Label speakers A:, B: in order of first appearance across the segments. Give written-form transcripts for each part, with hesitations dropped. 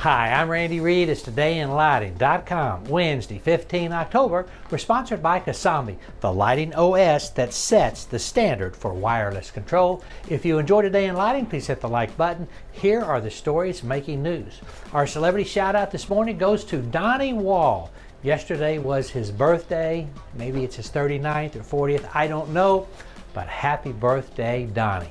A: Hi, I'm Randy Reed. It's todayinlighting.com. Wednesday, 15 October. We're sponsored by Kasambi, the lighting OS that sets the standard for wireless control. If you enjoy Today in Lighting, please hit the like button. Here are the stories making news. Our celebrity shout out this morning goes to Donny Wall. Yesterday was his birthday. Maybe it's his 39th or 40th. I don't know, but happy birthday, Donny.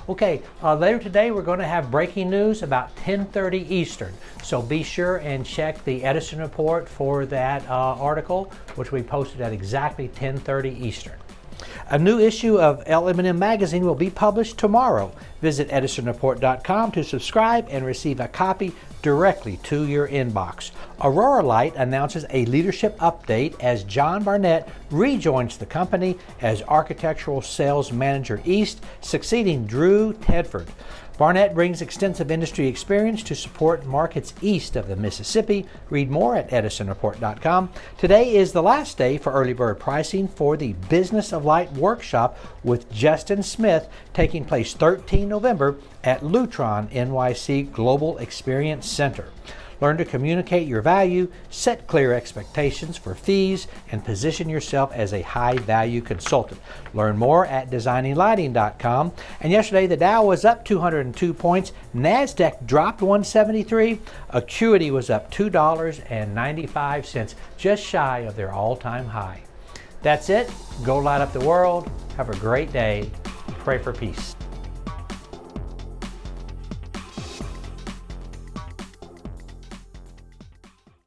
A: Okay, later today we're going to have breaking news about 10:30 Eastern. So be sure and check the Edison report for that article, which we posted at exactly 10:30 Eastern. A new issue of LM&M magazine will be published tomorrow. Visit edisonreport.com to subscribe and receive a copy directly to your inbox. Auroralight announces a leadership update as John Barnett rejoins the company as Architectural Sales Manager East, succeeding Drew Tedford. Barnett brings extensive industry experience to support markets east of the Mississippi. Read more at edisonreport.com. Today is the last day for early bird pricing for the Business of Light workshop with Justin Smith, taking place 13 November at Lutron NYC Global Experience Center. Learn to communicate your value, set clear expectations for fees, and position yourself as a high-value consultant. Learn more at designinglighting.com. And yesterday, the Dow was up 202 points. NASDAQ dropped 173. Acuity was up $2.95, just shy of their all-time high. That's it. Go light up the world. Have a great day. Pray for peace.